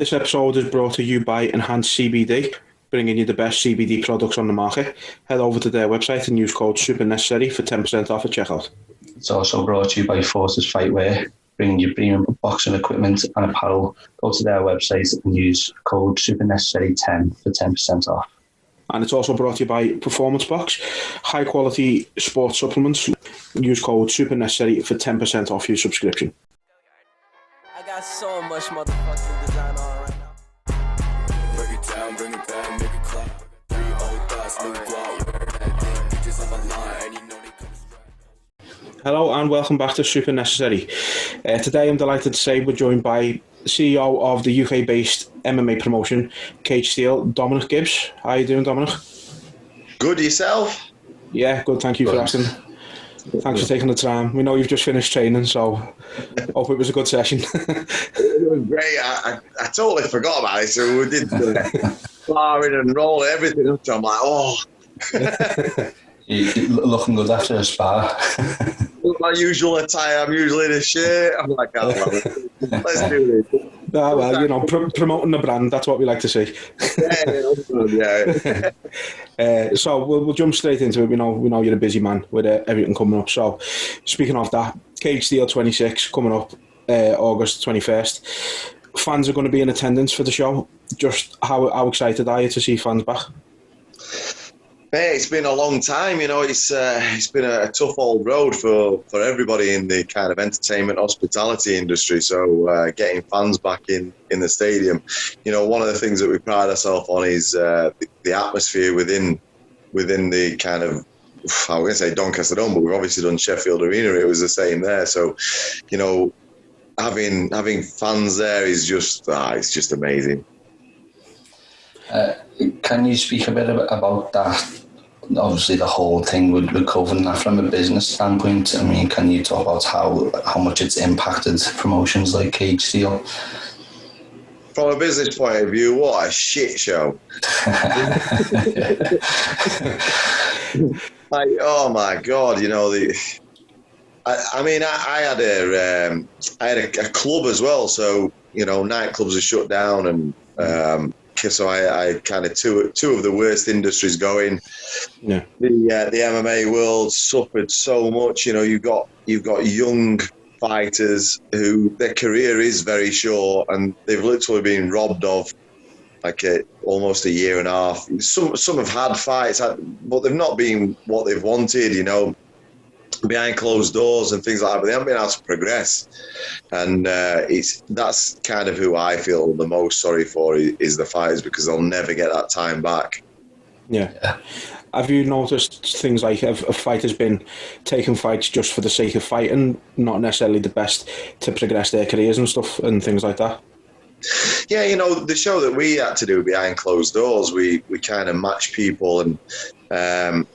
This episode is brought to you by Enhanced CBD, bringing you the best CBD products on the market. Head over to their website and use code SUPERNECESSARY for 10% off at checkout. It's also brought to you by Forces Fightwear, bringing you premium boxing equipment and apparel. Go to their website and use code SUPERNECESSARY10 for 10% off. And it's also brought to you by Performance Box, high quality sports supplements. Use code SUPERNECESSARY for 10% off your subscription. I got so much motherfucking design on right now. Break it down, bring it back, make it clap. 3 old thoughts, new guap, wear that thing. Bitches on my line, and you know they come straight. Hello and welcome back to Super Necessary. Today I'm delighted to say we're joined by CEO of the UK-based MMA promotion, Cage Steel, Dominic Gibbs. How are you doing, Dominic? Good, yourself? Yeah, good, thank you for asking. Thanks for taking the time. We know you've just finished training, so hope it was a good session. It was great. I totally forgot about it. So we did the sparring and rolling, everything up. So I'm like, oh. You're looking good after a spar. My usual attire, I'm usually in a shirt. I'm like, oh, well, let's do this. Ah, well, you know, promoting the brand, that's what we like to see. Yeah. So we'll jump straight into it. We know you're a busy man with everything coming up. So speaking of that, Cage Steel 26 coming up August 21st. Fans are going to be in attendance for the show. Just how excited are you to see fans back? Mate, it's been a long time, you know. It's been a tough old road for everybody in the kind of entertainment hospitality industry. So getting fans back in the stadium, you know, one of the things that we pride ourselves on is the atmosphere within the kind of, I was going to say Doncaster Dome, but we've obviously done Sheffield Arena. It was the same there. So, you know, having fans there is just it's just amazing. Can you speak a bit about that? Obviously, the whole thing with COVID and that from a business standpoint. I mean, can you talk about how much it's impacted promotions like Cage Steel? From a business point of view, what a shit show! Like, oh my god, you know I had a club as well, so you know nightclubs are shut down and. So I kind of two of the worst industries going. Yeah. The MMA world suffered so much. You know, you've got young fighters who their career is very short, and they've literally been robbed of like almost a year and a half. Some have had fights, but they've not been what they've wanted. You know, behind closed doors and things like that, but they haven't been able to progress. And that's kind of who I feel the most sorry for is the fighters, because they'll never get that time back. Yeah. Have you noticed things like have fighters been taking fights just for the sake of fighting, not necessarily the best to progress their careers and stuff and things like that? Yeah, you know, the show that we had to do behind closed doors, we kind of match people, and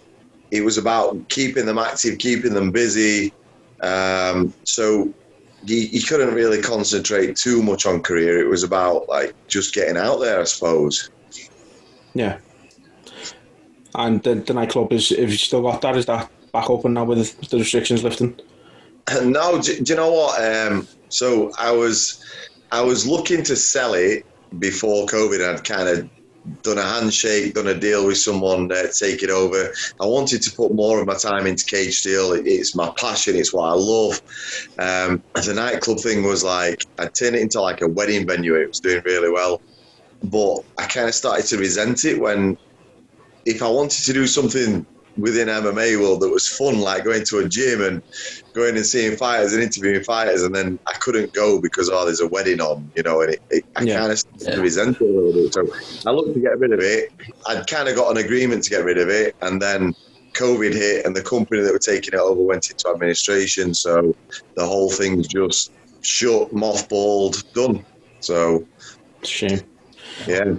it was about keeping them active, keeping them busy. So you couldn't really concentrate too much on career. It was about like just getting out there, I suppose. Yeah. And the nightclub have you still got that? Is that back open now with the restrictions lifting? No, do you know what? So I was looking to sell it before COVID. I'd kind of done a handshake, done a deal with someone to take it over. I wanted to put more of my time into Cage Steel. It's my passion. It's what I love. The nightclub thing was like, I turned it into like a wedding venue. It was doing really well. But I kind of started to resent it when, if I wanted to do something within MMA world that was fun, like going to a gym and going and seeing fighters and interviewing fighters, and then I couldn't go because there's a wedding on, you know, and I kind of started to resent it a little bit. So I looked to get rid of it. I'd kind of got an agreement to get rid of it, and then COVID hit and the company that were taking it over went into administration, so the whole thing's just shut, mothballed, done. So shame. Yeah.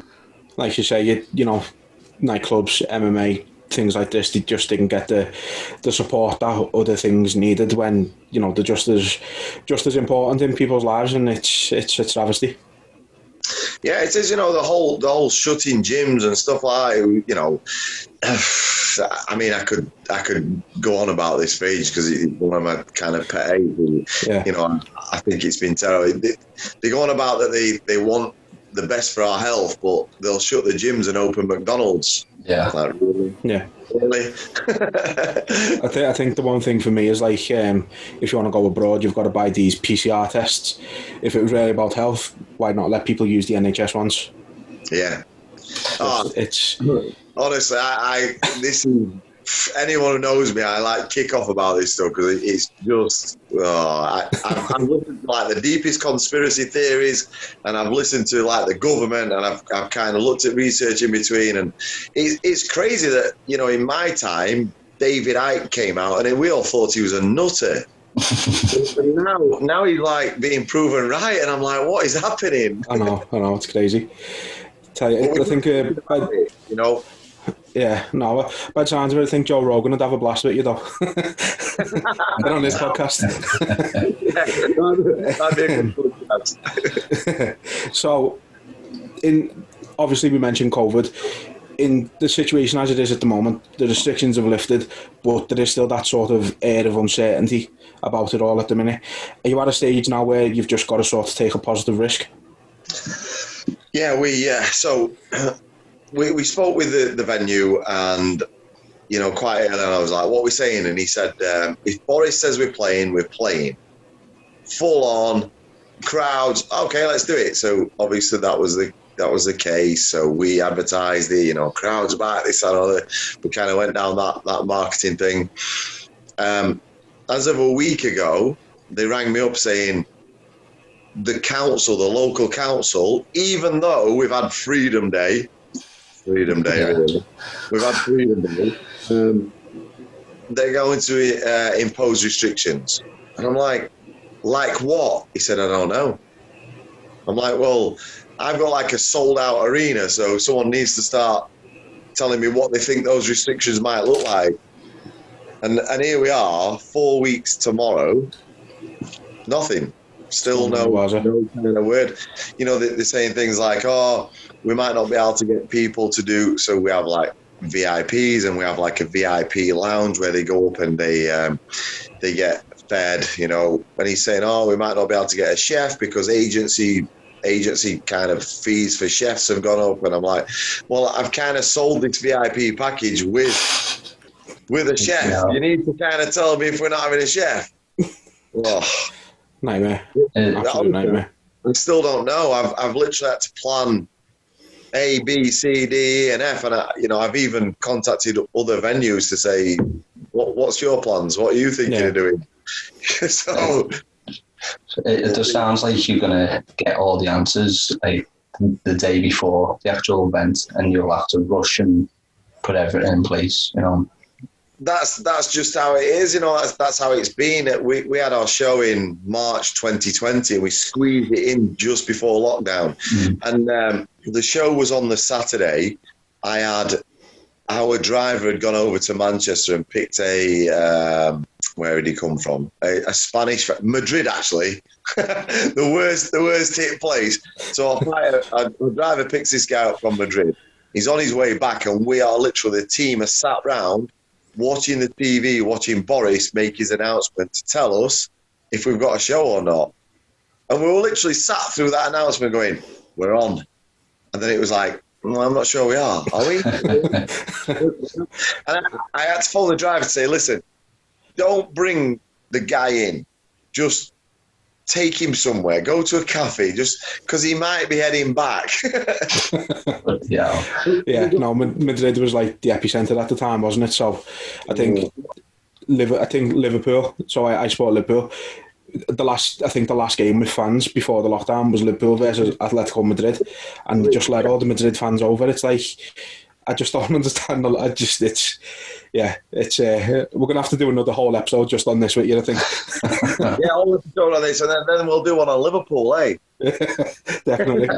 Like you say, you know, nightclubs, MMA, things like this, they just didn't get the support that other things needed when, you know, they're just as important in people's lives, and it's a travesty. Yeah, it is, you know, the whole shutting gyms and stuff like that, you know. I mean, I could go on about this page because it's one of my kind of pet hates. Yeah. You know, I think it's been terrible. They go on about that they want the best for our health, but they'll shut the gyms and open McDonald's. Yeah. Like, really? Yeah. Really? I think the one thing for me is like, if you want to go abroad, you've got to buy these PCR tests. If it was really about health, why not let people use the NHS ones? Yeah. It's honestly, this is, anyone who knows me, I like kick off about this stuff because it's just, I'm listening to like the deepest conspiracy theories, and I've listened to like the government, and I've kind of looked at research in between, and it's crazy that, you know, in my time, David Icke came out, and we all thought he was a nutter. And now he's like being proven right, and I'm like, what is happening? I know, it's crazy. Tell you, I think, you know. Yeah, no, by the sounds of it, I think Joe Rogan would have a blast with you, though. They're on this podcast. That'd be a good podcast. So, obviously we mentioned COVID. In the situation as it is at the moment, the restrictions have lifted, but there is still that sort of air of uncertainty about it all at the minute. Are you at a stage now where you've just got to sort of take a positive risk? Yeah, so we spoke with the venue, and, you know, quite early on I was like, what are we saying? And he said, if Boris says we're playing. Full on, crowds, okay, let's do it. So obviously that was the case. So we advertised the, you know, crowds back, this and other. We kind of went down that marketing thing. As of a week ago, they rang me up saying, the local council, even though we've had Freedom Day, really. We've had Freedom Day, they're going to impose restrictions. And I'm like what? He said, I don't know. I'm like, well, I've got like a sold out arena, so someone needs to start telling me what they think those restrictions might look like. And here we are, 4 weeks tomorrow, nothing. Still no kind of word. You know, they're saying things like, oh, we might not be able to get people to do, so we have like VIPs, and we have like a VIP lounge where they go up and they get fed, you know. And he's saying, oh, we might not be able to get a chef because agency kind of fees for chefs have gone up. And I'm like, well, I've kind of sold this VIP package with a chef. Yeah. You need to kind of tell me if we're not having a chef. Oh. Nightmare. Absolute nightmare. I still don't know. I've literally had to plan A, B, C, D, and F, and I've even contacted other venues to say, what's your plans? What are you thinking of doing? So it just sounds like you're gonna get all the answers like the day before the actual event, and you'll have to rush and put everything in place, you know. That's just how it is, you know. That's how it's been. We had our show in March 2020, and we squeezed it in just before lockdown. And the show was on the Saturday. Our driver had gone over to Manchester and picked where did he come from? A Spanish, Madrid actually. the worst hit place. So our driver picks this guy up from Madrid. He's on his way back, and we are literally, the team are sat round watching the TV, watching Boris make his announcement to tell us if we've got a show or not. And we were literally sat through that announcement going, we're on. And then it was like, well, I'm not sure we are we? And I had to phone the driver to say, listen, don't bring the guy in. Just take him somewhere. Go to a cafe, just because he might be heading back. Yeah. No, Madrid was like the epicenter at the time, wasn't it? So I think Liverpool. So I support Liverpool. The last game with fans before the lockdown was Liverpool versus Atletico Madrid, and just let all the Madrid fans over. It's like, I just don't understand. We're gonna have to do another whole episode just on this with you, I think. Yeah, whole episode on this, and then we'll do one on Liverpool, eh? Definitely.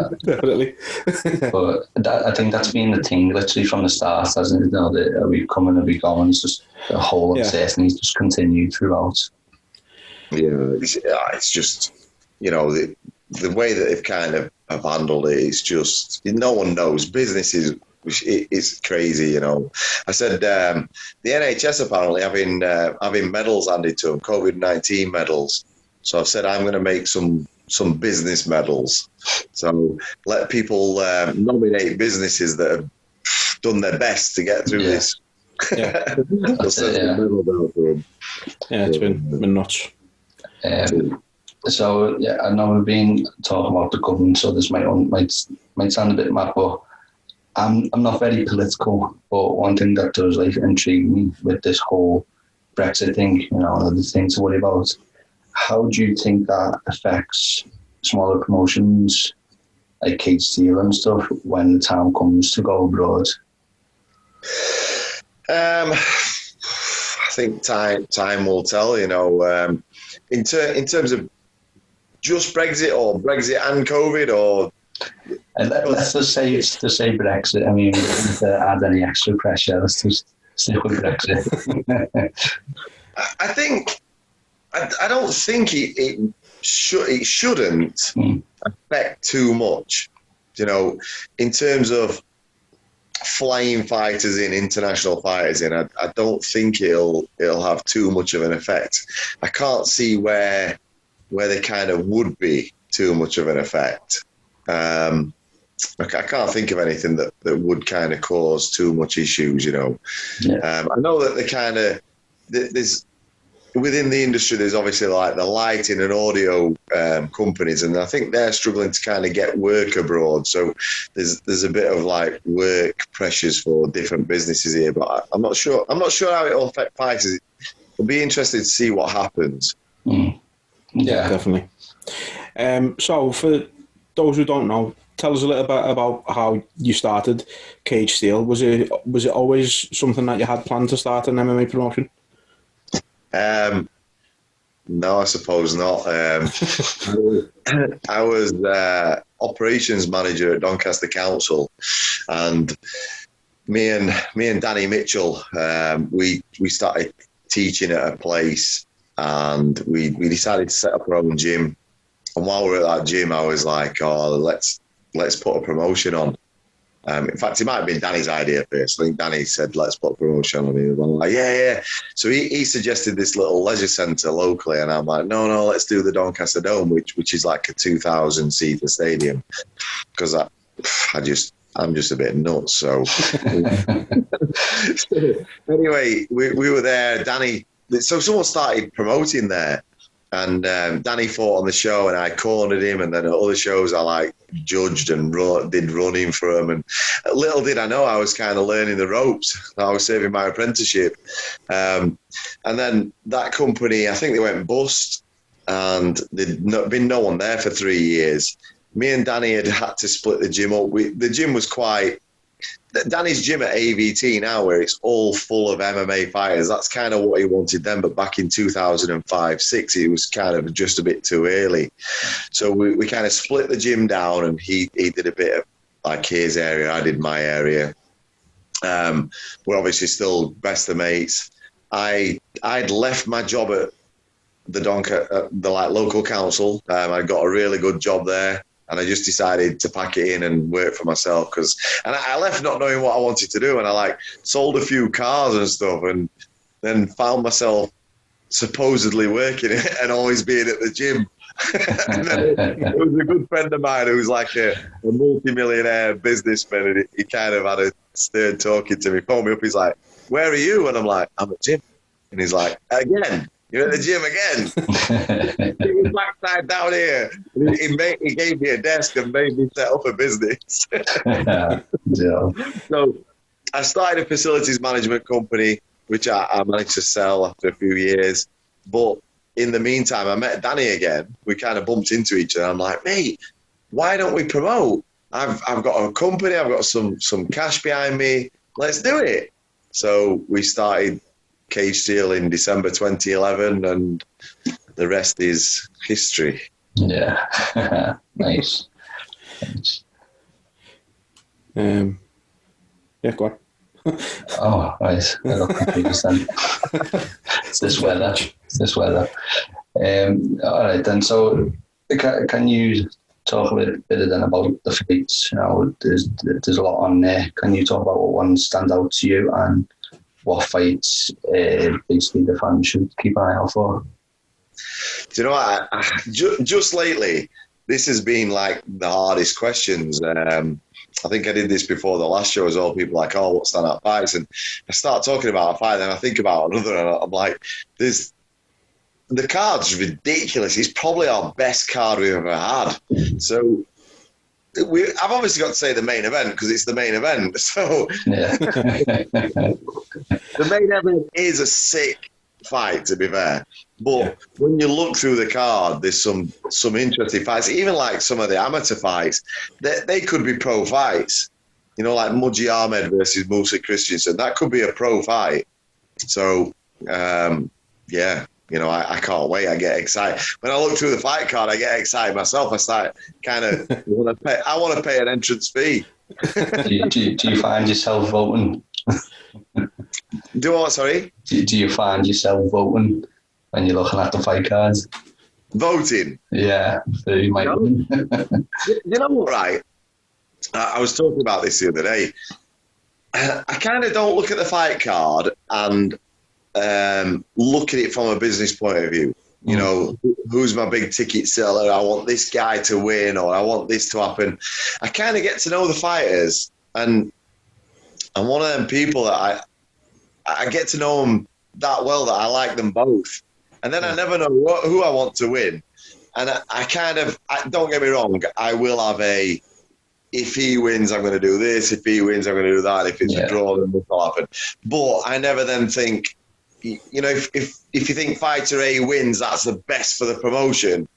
But I think that's been the thing literally from the start, hasn't it? You know, are we coming, are we going? It's just the whole uncertainty just continued throughout. Yeah, it's just, you know, the way that they've kind of have handled it is just, no one knows. Businesses, it's crazy, you know. I said the NHS apparently having medals handed to them, COVID-19 medals. So I've said I'm going to make some some business medals. So let people nominate businesses that have done their best to get through this. Yeah. Medal for them. Yeah, it's been nuts. So yeah, I know we've been talking about the government, so this might sound a bit mad, but I'm not very political. But one thing that does like intrigue me with this whole Brexit thing, you know, another thing to worry about. How do you think that affects smaller promotions like Kate Steele and stuff when the time comes to go abroad? I think time will tell. You know, in terms of just Brexit or Brexit and COVID, or let's just say Brexit. I mean, to add any extra pressure, let's just stick with Brexit. I think I don't think it shouldn't affect too much. You know, in terms of flying fighters in, international fighters in, I don't think it'll have too much of an effect. I can't see where there kind of would be too much of an effect. I can't think of anything that would kind of cause too much issues, you know. Yeah. I know that there's within the industry, there's obviously like the lighting and audio companies, and I think they're struggling to kind of get work abroad. So there's a bit of like work pressures for different businesses here, but I'm not sure how it will affect fighters. It'll be interesting to see what happens. Yeah, definitely. So for those who don't know, tell us a little bit about how you started Cage Steel. Was it always something that you had planned to start an MMA promotion? No, I suppose not. I was operations manager at Doncaster Council, and me and Danny Mitchell, we started teaching at a place, and we decided to set up our own gym. And while we were at that gym, I was like, "Oh, let's put a promotion on." In fact, it might have been Danny's idea first. I think Danny said, "Let's put a promotion on." And he was like, "Yeah." So he suggested this little leisure centre locally, and I'm like, "No, let's do the Doncaster Dome, which is like a 2,000-seater stadium," because I'm just a bit nuts. So anyway, we were there. Danny. So someone started promoting there. And Danny fought on the show, and I cornered him. And then at other shows, I like judged and did running for him. And little did I know, I was kind of learning the ropes. I was serving my apprenticeship. And then that company, I think they went bust, and there'd been no one there for 3 years. Me and Danny had to split the gym up. The gym was quite. Danny's gym at AVT now, where it's all full of MMA fighters, that's kind of what he wanted then. But back in 2005-06, it was kind of just a bit too early. So we kind of split the gym down, and he did a bit of like his area, I did my area. We're obviously still best of mates. I'd left my job at the like local council. I got a really good job there. And I just decided to pack it in and work for myself. And I left not knowing what I wanted to do. And I like sold a few cars and stuff, and then found myself supposedly working and always being at the gym. And then it was a good friend of mine who was like a multi-millionaire businessman. And he kind of had a stern talking to me. He phoned me up. He's like, "Where are you?" And I'm like, "I'm at the gym." And he's like, "Again? You're at the gym again?" He was backside down here. He gave me a desk and made me set up a business. Yeah. So I started a facilities management company, which I managed to sell after a few years. But in the meantime, I met Danny again. We kind of bumped into each other. I'm like, "Mate, why don't we promote? I've got a company. I've got some cash behind me. Let's do it." So we started Cage Steel in December 2011, and the rest is history. Yeah. Nice. Yeah, go on. Oh, right. I got confused then. It's this weather. All right then. So, can you talk a bit then about the fights? You know, there's a lot on there. Can you talk about what ones stand out to you, and what fights basically the fans should keep an eye out for? Do you know what? Just lately, this has been like the hardest questions. I think I did this before the last show as well. People are like, oh, what's standout fights? And I start talking about a fight, then I think about another, and I'm like, the card's ridiculous. It's probably our best card we've ever had. So I've obviously got to say the main event because it's the main event. So the main event is a sick fight, to be fair. But when you look through the card, there's some interesting fights. Even like some of the amateur fights, they could be pro fights. You know, like Mudji Ahmed versus Musa Christensen. That could be a pro fight. So, yeah. You know, I can't wait. I get excited. When I look through the fight card, I get excited myself. I start kind of I want to pay an entrance fee. do you find yourself voting? Do what, sorry? Do you find yourself voting when you're looking at the fight cards? Voting? Yeah. So you might win. You know what, right? I was talking about this the other day. I kind of don't look at the fight card and look at it from a business point of view. You know, who's my big ticket seller? I want this guy to win, or I want this to happen. I kind of get to know the fighters, and I'm one of them people that I get to know them that well that I like them both. And then I never know who I want to win. And I don't get me wrong, I will have if he wins, I'm going to do this. If he wins, I'm going to do that. If it's a draw, then this will happen. But I never then think, you know, if you think fighter A wins, that's the best for the promotion.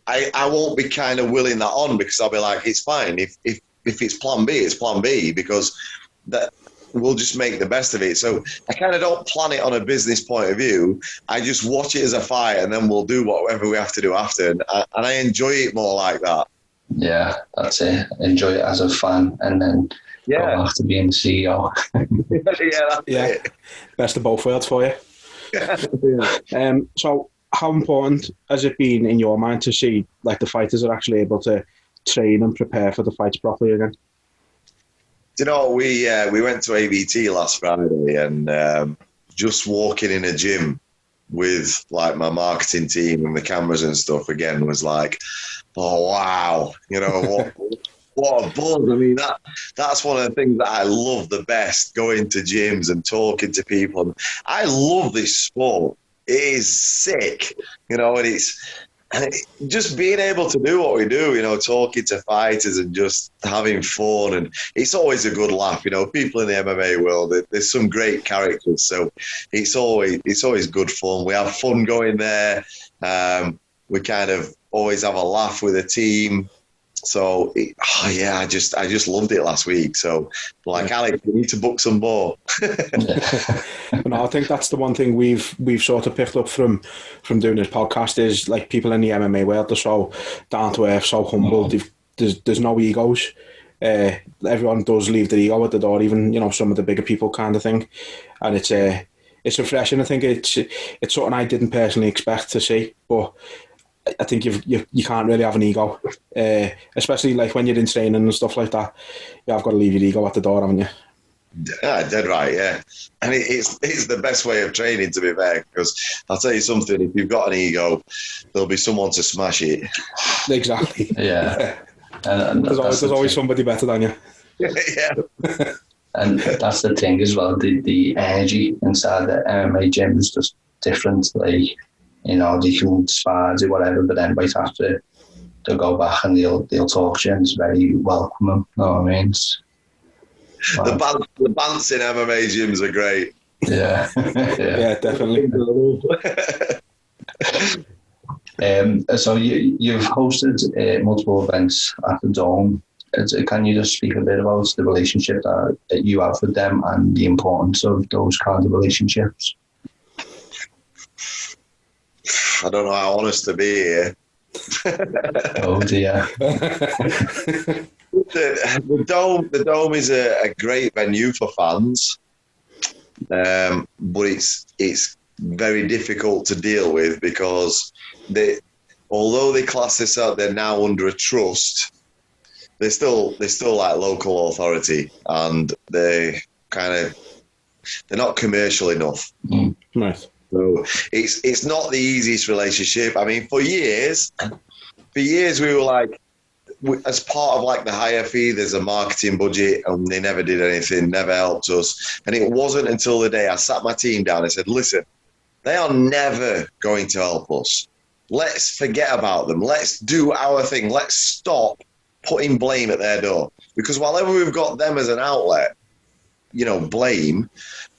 I won't be kind of willing that on, because I'll be like, it's fine. If it's plan B, it's plan B, because that we'll just make the best of it. So I kind of don't plan it on a business point of view. I just watch it as a fight, and then we'll do whatever we have to do after. And I enjoy it more like that. Yeah, that's it. Enjoy it as a fan, and then go back to being the CEO. That's it. Best of both worlds for you. So how important has it been in your mind to see like the fighters are actually able to train and prepare for the fights properly again? You know, we went to ABT last Friday, and just walking in a gym with like my marketing team and the cameras and stuff again was like, oh wow, you know, what a buzz. I mean, that's one of the things that I love the best, going to gyms and talking to people. I love this sport. It is sick, you know, and just being able to do what we do, you know, talking to fighters and just having fun. And it's always a good laugh, you know, people in the MMA world, there's some great characters. So it's always good fun. We have fun going there. We kind of always have a laugh with the team. So, I just loved it last week. So, like, Alex, we need to book some more. No, I think that's the one thing we've sort of picked up from doing this podcast is, like, people in the MMA world are so down to earth, so humble. There's no egos. Everyone does leave their ego at the door, even, you know, some of the bigger people kind of thing. And it's refreshing. I think it's something I didn't personally expect to see, but I think you can't really have an ego, especially like when you're in training and stuff like that. You have got to leave your ego at the door, haven't you? Yeah, dead right, yeah. And it's the best way of training, to be fair, because I'll tell you something, if you've got an ego, there'll be someone to smash it. Exactly. Yeah. There's always somebody better than you. Yeah. And that's the thing as well, the energy inside the MMA gym is just different. Like, you know, they can spar, do whatever, but then right after they'll go back and they'll talk to you, and it's very welcoming. You know what I mean? The bants in MMA gyms are great. Yeah. Yeah, definitely. So you've hosted multiple events at the Dome. Can you just speak a bit about the relationship that you have with them and the importance of those kind of relationships? I don't know how honest to be here. Oh dear. The Dome is a great venue for fans, but it's very difficult to deal with because although they class this out, they're now under a trust. They're still like local authority, and they're not commercial enough. Right. So it's not the easiest relationship. I mean, for years we were like, as part of like the higher fee, there's a marketing budget, and they never did anything, never helped us. And it wasn't until the day I sat my team down and said, listen, they are never going to help us. Let's forget about them. Let's do our thing. Let's stop putting blame at their door. Because whenever we've got them as an outlet, blame,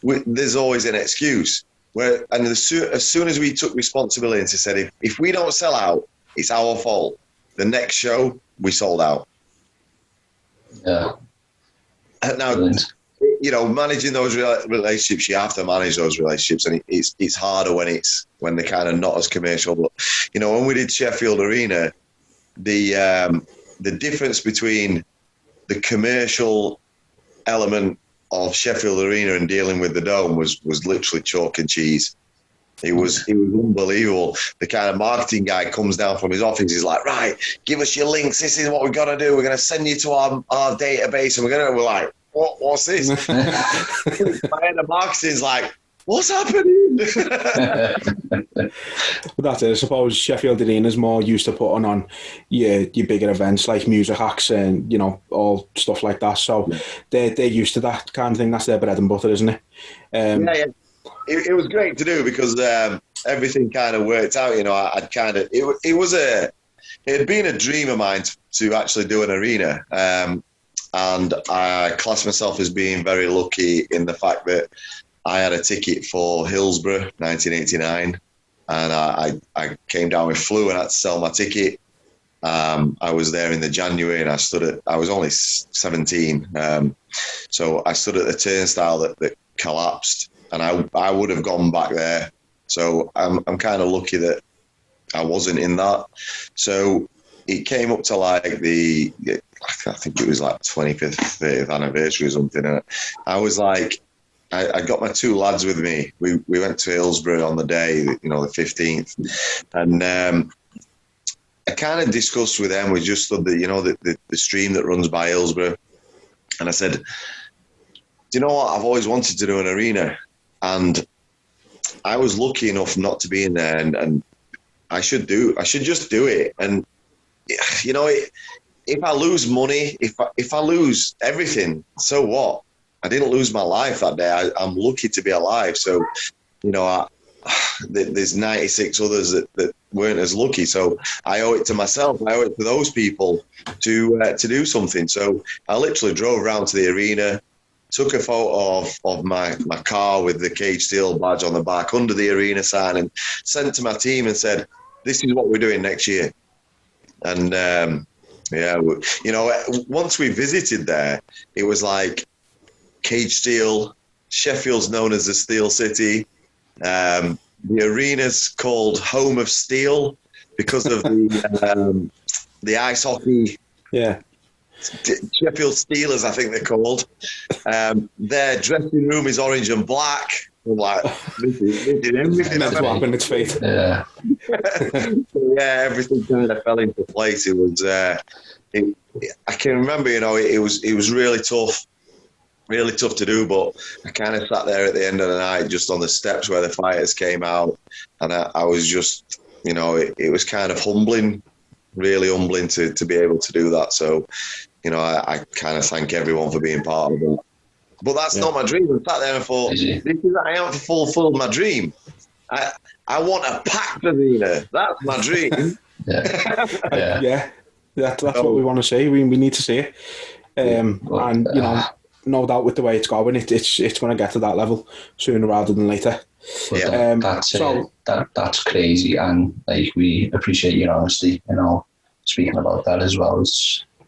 there's always an excuse. And as soon as we took responsibility and said, if we don't sell out, it's our fault. The next show, we sold out. Yeah. Now, managing those relationships, you have to manage those relationships, and it's harder when they're kind of not as commercial. But when we did Sheffield Arena, the difference between the commercial element of Sheffield Arena and dealing with the Dome was literally chalk and cheese. It was unbelievable. The kind of marketing guy comes down from his office. He's like, right, give us your links. This is what we've got to do. We're going to send you to our database, and we're like, what's this? My head of marketing's like, what's happening? But that's it. I suppose Sheffield Arena is more used to putting on your bigger events like music acts and all stuff like that. So they're used to that kind of thing. That's their bread and butter, isn't it? Yeah. It was great to do because everything kind of worked out. I'd kind of it had been a dream of mine to actually do an arena, and I class myself as being very lucky in the fact that I had a ticket for Hillsborough 1989, and I came down with flu and had to sell my ticket. I was there in the January, and I was only 17, so I stood at the turnstile that collapsed. And I would have gone back there. So I'm kind of lucky that I wasn't in that. So it came up to like I think it was like 25th, 30th anniversary or something. And I was like, I got my two lads with me. We went to Hillsborough on the day, the 15th. And I kind of discussed with them, we just stood the stream that runs by Hillsborough. And I said, do you know what? I've always wanted to do an arena. And I was lucky enough not to be in there, and I should just do it. And if I lose money, if I lose everything, so what? I didn't lose my life that day. I'm lucky to be alive. So, there's 96 others that weren't as lucky. So I owe it to myself. I owe it to those people to do something. So I literally drove around to the arena, took a photo of my car with the Cage Steel badge on the back under the arena sign, and sent to my team and said, this is what we're doing next year. And, once we visited there, it was like Cage Steel, Sheffield's known as the Steel City. The arena's called Home of Steel because of the ice hockey. Yeah. Sheffield Steelers, I think they're called. Their dressing room is orange and black. I'm like, this is everything. That's what happened. It's fate. Yeah. Everything kind of fell into place. It was. I can remember, it was really tough to do. But I kind of sat there at the end of the night, just on the steps where the fighters came out, and I was just, it was kind of humbling. Really humbling to be able to do that. So, I kind of thank everyone for being part of it. But that's not my dream. I sat there and thought, I haven't fulfilled my dream. I want a packed arena. That's my dream. That's what we want to see. We need to see it. And no doubt with the way it's going, it's going to get to that level sooner rather than later. That's crazy, and like we appreciate your honesty. Speaking about that as well,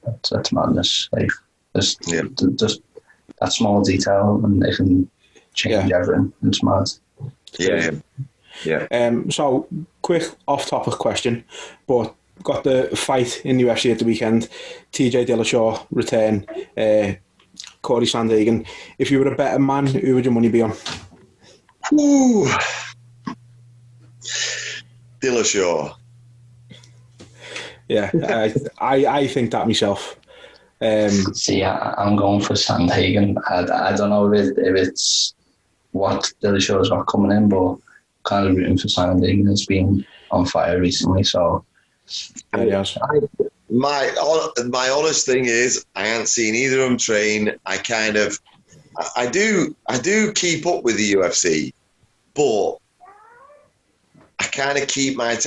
that's madness. Like just that small detail, and they can change everything. It's mad. Yeah. So quick off-topic question, but got the fight in the UFC at the weekend. TJ Dillashaw return. Corey Sandhagen. If you were a better man, who would your money be on? Ooh. Dillashaw. Yeah, I think that myself. See, I'm going for Sandhagen. I don't know if it's what Dillashaw's got coming in, but kind of rooting for Sandy. Has been on fire recently, so. Yes. My honest thing is, I haven't seen either of them train. I do keep up with the UFC, but I kind of keep my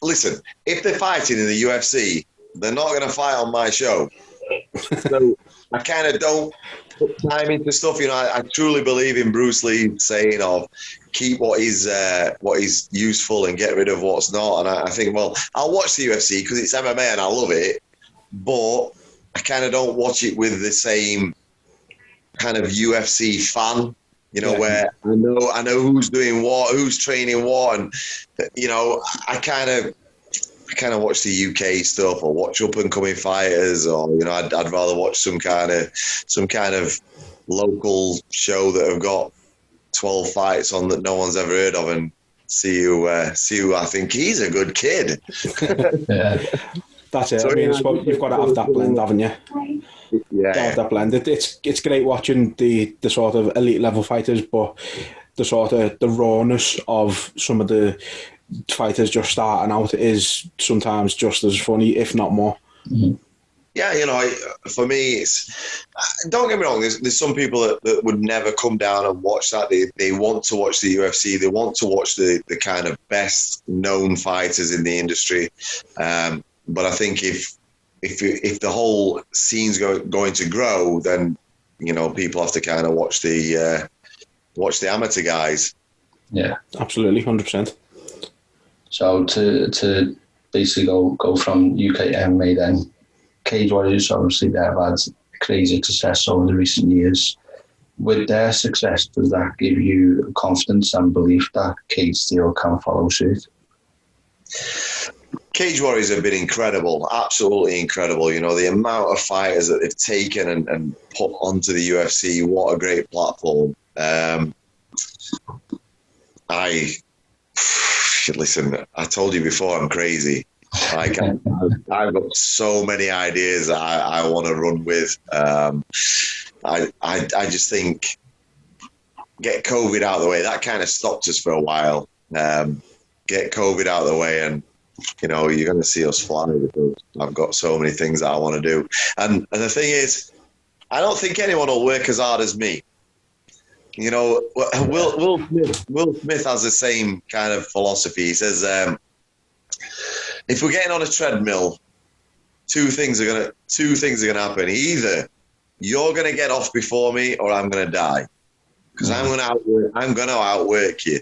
listen, if they're fighting in the UFC, they're not going to fight on my show. So I kind of don't put time into stuff. I truly believe in Bruce Lee saying of keep what is useful and get rid of what's not. And I think, well, I'll watch the UFC because it's MMA and I love it, but I kind of don't watch it with the same kind of UFC fan, where I know who's doing what, who's training what, and I kind of watch the UK stuff or watch up and coming fighters, or I'd rather watch some kind of local show that have got 12 fights on that no one's ever heard of, and see who I think he's a good kid. Yeah. That's it. So, you've got to have that blend, haven't you? Yeah, have that blend. It's great watching the sort of elite level fighters, but the sort of the rawness of some of the fighters just starting out is sometimes just as funny, if not more. Mm-hmm. Yeah, for me, it's don't get me wrong. There's some people that would never come down and watch that. They want to watch the UFC. They want to watch the kind of best known fighters in the industry. But I think if the whole scene's going to grow, then people have to kind of watch the amateur guys. Yeah, absolutely, 100%. So to basically go from UK MMA then, Cage Warriors, obviously they've had crazy success over the recent years. With their success, does that give you confidence and belief that Cage Steel can follow suit? Cage Warriors have been incredible, absolutely incredible. The amount of fighters that they've taken and put onto the UFC, what a great platform. Listen, I told you before, I'm crazy. I've got so many ideas that I want to run with. I just think get COVID out of the way. That kind of stopped us for a while. Get COVID out of the way, and you're going to see us fly because I've got so many things that I want to do. And the thing is, I don't think anyone will work as hard as me. Will Smith has the same kind of philosophy. He says, if we're getting on a treadmill, two things are gonna happen. Either you're gonna get off before me, or I'm gonna die, because I'm gonna outwork you.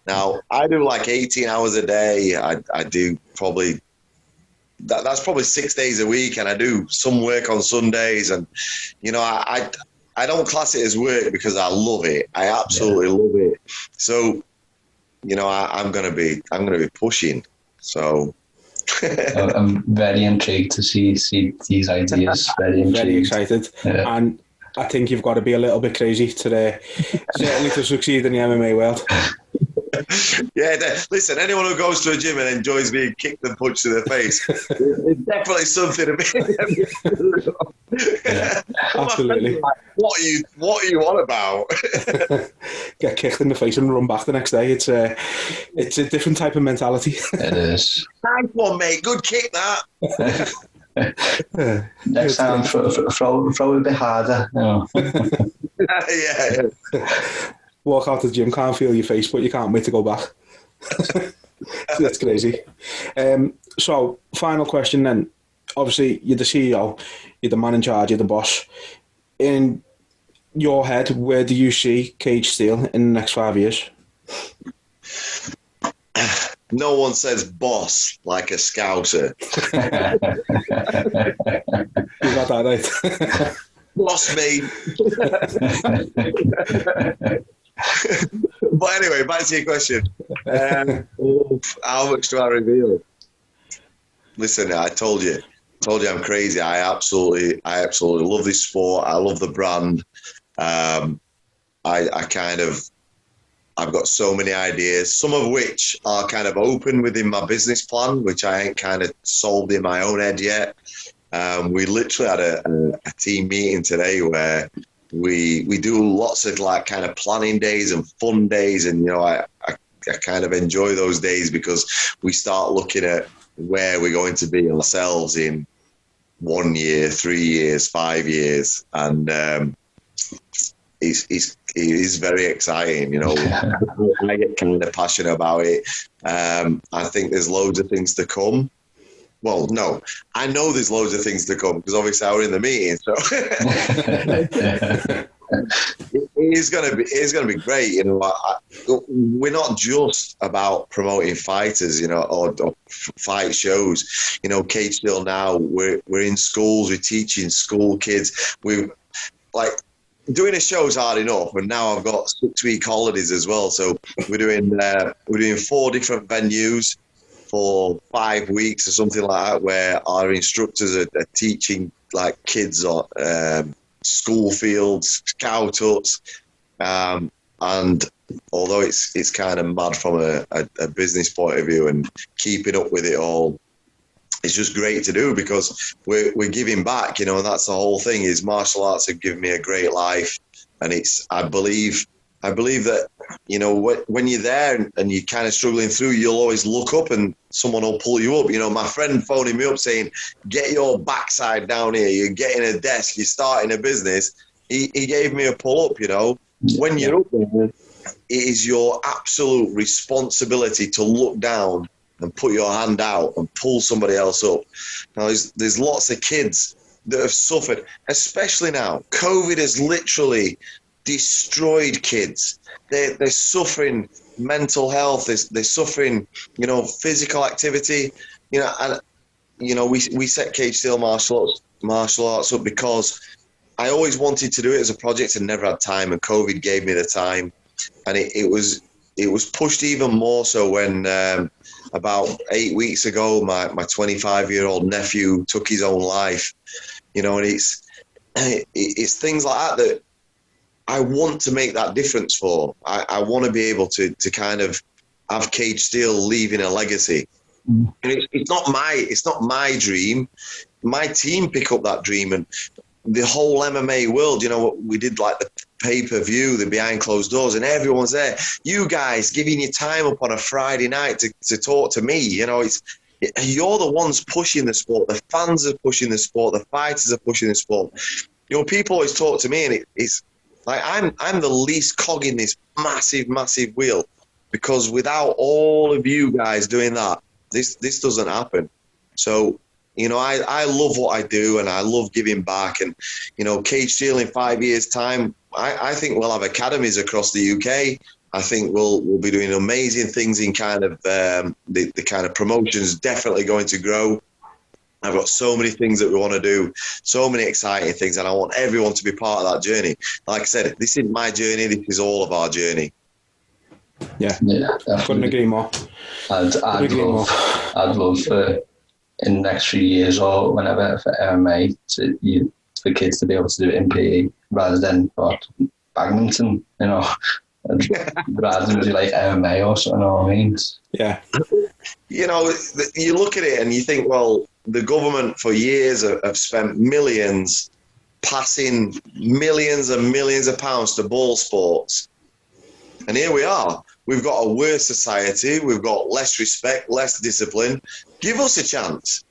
Now I do like 18 hours a day. I do probably that's probably 6 days a week, and I do some work on Sundays, and I don't class it as work because I love it. I absolutely love it. So, I'm gonna be pushing. So I'm very intrigued to see these ideas. Very excited. Yeah. And I think you've got to be a little bit crazy today, certainly to succeed in the MMA world. Yeah, listen, anyone who goes to a gym and enjoys being kicked and punched in the face, it's definitely something to be. Yeah, absolutely. What are you on about? Get kicked in the face and run back the next day. It's a different type of mentality. It is. Nice one, mate. Good kick, that. Next time, throw a bit harder. Yeah. Walk out the gym, can't feel your face, but you can't wait to go back. That's crazy. So, final question then. Obviously, you're the CEO, you're the man in charge, you're the boss. In your head, where do you see Cage Steel in the next 5 years? No one says boss like a Scouser. You got that right. Boss me. But anyway, back to your question. How much do I reveal? Listen, I told you I'm crazy. I absolutely love this sport. I love the brand. I've got so many ideas, some of which are kind of open within my business plan, which I ain't kind of solved in my own head yet. We literally had a team meeting today where we do lots of like kind of planning days and fun days, and I kind of enjoy those days because we start looking at where we're going to be ourselves in 1 year, 3 years, 5 years, and it is very exciting. You know, I get kind of passionate about it. I think there's loads of things to come. Well, no, I know there's loads of things to come because obviously I was in the meeting. So it's gonna be great. You know, we're not just about promoting fighters, you know, or fight shows. You know, Cage Still now we're in schools, we're teaching school kids. We like doing a show's hard enough, and now I've got 6-week holidays as well. So we're doing 4 different venues for 5 weeks or something like that, where our instructors are teaching like kids on school fields, scout huts, and although it's kind of mad from a business point of view and keeping up with it all, it's just great to do because we're giving back, you know, and that's the whole thing. Is martial arts have given me a great life, and I believe that, you know, when you're there and you're kind of struggling through, you'll always look up and someone will pull you up. You know, my friend phoning me up saying, "Get your backside down here. You're getting a desk. You're starting a business." He gave me a pull up. You know, when you're up there, it is your absolute responsibility to look down and put your hand out and pull somebody else up. Now, there's lots of kids that have suffered, especially now. COVID has literally destroyed kids. They're suffering mental health. They're suffering, you know, physical activity. You know, and you know, we set Cage Still martial arts up because I always wanted to do it as a project and never had time, and COVID gave me the time, and it was pushed even more so when about 8 weeks ago my 25-year-old nephew took his own life. You know, and it's things like that I want to make that difference for. I want to be able to kind of have Cage Still leaving a legacy. And it's not my dream. My team pick up that dream, and the whole MMA world. You know, we did like the pay-per-view, the behind closed doors, and everyone's there. You guys giving your time up on a Friday night to talk to me. You know, you're the ones pushing the sport. The fans are pushing the sport. The fighters are pushing the sport. You know, people always talk to me, and it's like I'm the least cog in this massive, massive wheel, because without all of you guys doing that, this doesn't happen. So, you know, I love what I do, and I love giving back. And, you know, Cage Still in 5 years' time, I think we'll have academies across the UK. I think we'll be doing amazing things in kind of the kind of promotions definitely going to grow. I've got so many things that we want to do, so many exciting things, and I want everyone to be part of that journey. Like I said, this isn't my journey, this is all of our journey. Yeah, definitely. Couldn't agree more. I'd love for in the next few years or whenever for MMA for kids to be able to do it in PE rather than badminton, you know, rather than do like MMA or something. You know what I mean? Yeah. You know, you look at it and you think, well, the government for years have spent millions passing millions and millions of pounds to ball sports. And here we are. We've got a worse society. We've got less respect, less discipline. Give us a chance.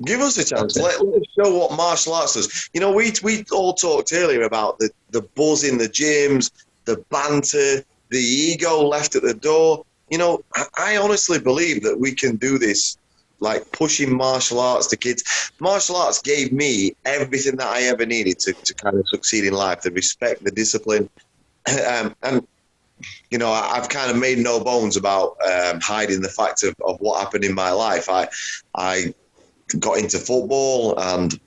Give us a chance. Let's show what martial arts does. You know, we all talked earlier about the buzz in the gyms, the banter, the ego left at the door. You know, I honestly believe that we can do this, like pushing martial arts to kids. Martial arts gave me everything that I ever needed to kind of succeed in life, the respect, the discipline. And you know, I've kind of made no bones about hiding the fact of what happened in my life. I got into football, and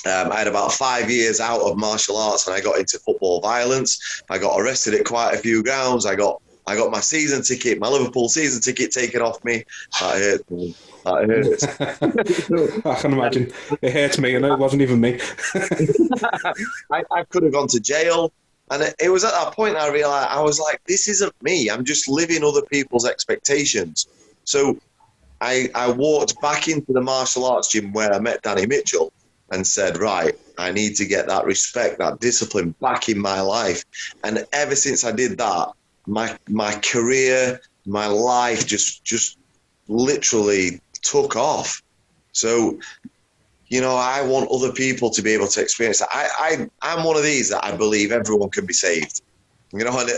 I had about 5 years out of martial arts, and I got into football violence. I got arrested at quite a few grounds. I got my season ticket, my Liverpool season ticket taken off me. That hurt me. That hurts. I can imagine. It hurts me, and it wasn't even me. I could have gone to jail. And it was at that point I realised, I was like, this isn't me. I'm just living other people's expectations. So I walked back into the martial arts gym where I met Danny Mitchell and said, right, I need to get that respect, that discipline back in my life. And ever since I did that, my career, my life just literally took off. So, you know, I want other people to be able to experience that. I'm one of these that I believe everyone can be saved. You know, and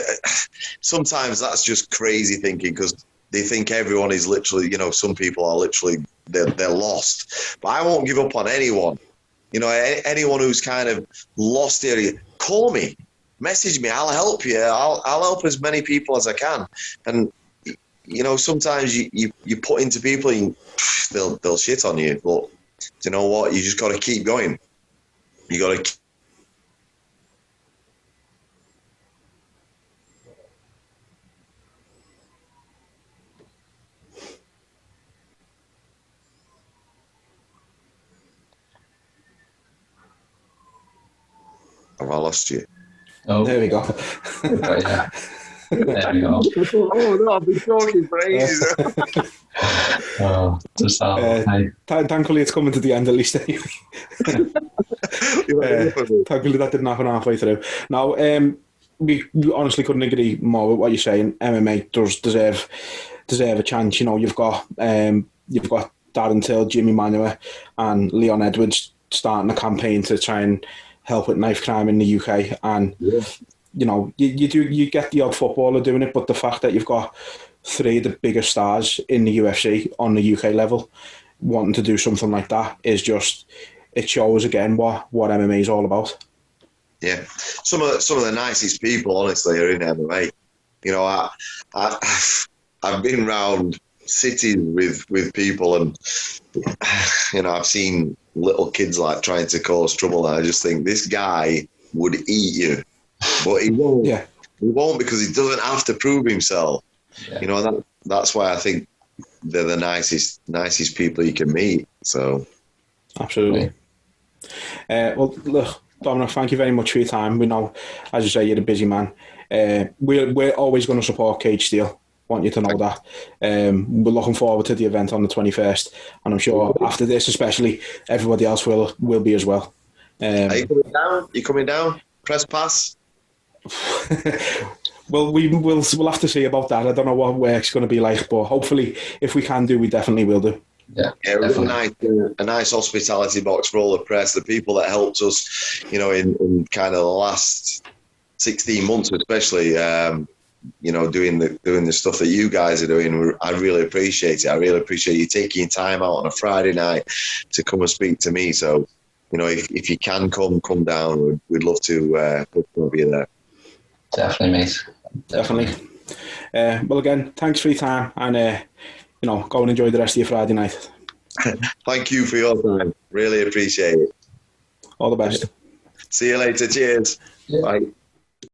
sometimes that's just crazy thinking, because they think everyone is literally, you know, some people are literally, they're lost. But I won't give up on anyone. You know, anyone who's kind of lost here, call me, message me, I'll help you. I'll help as many people as I can. And, you know, sometimes you put into people and they'll shit on you. But you know what? You just got to keep going. You got to Have I lost you? Oh, There we go. yeah. There we go. Oh no, I've been talking for ages. Oh, just Thankfully, it's coming to the end at least. Anyway. Thankfully, that didn't happen halfway through. Now, we honestly couldn't agree more with what you're saying. MMA does deserve a chance. You know, you've got Darren Till, Jimmy Manuel, and Leon Edwards starting a campaign to try and help with knife crime in the UK, and you know, you get the odd footballer doing it, but the fact that you've got three of the biggest stars in the UFC on the UK level wanting to do something like that is just, it shows again what MMA is all about. Yeah, some of the nicest people, honestly, are in MMA. You know, I've been around cities with people, and you know, I've seen little kids like trying to cause trouble, and I just think this guy would eat you, but he won't. Yeah, he won't, because he doesn't have to prove himself. You know, that's why I think they're the nicest people you can meet. So, absolutely. Well, look, Dominic, thank you very much for your time. We know, as you say, you're a busy man. We're always going to support Cage Steel. Want you to know that. We're looking forward to the event on the 21st, and I'm sure after this, especially, everybody else will be as well. Are you coming down? You coming down? Press pass? Well, we'll have to see about that. I don't know what work's going to be like, but hopefully, if we can do, we definitely will do. Yeah, a nice hospitality box for all the press, the people that helped us, you know, in kind of the last 16 months, especially. You know, doing the stuff that you guys are doing, I really appreciate it. I really appreciate you taking time out on a Friday night to come and speak to me. So, you know, if you can come down, we'd love to be there. Definitely, mate. Definitely. Well, again, thanks for your time, and you know, go and enjoy the rest of your Friday night. Thank you for your time. Really appreciate it. All the best. See you later. Cheers. Yeah. Bye.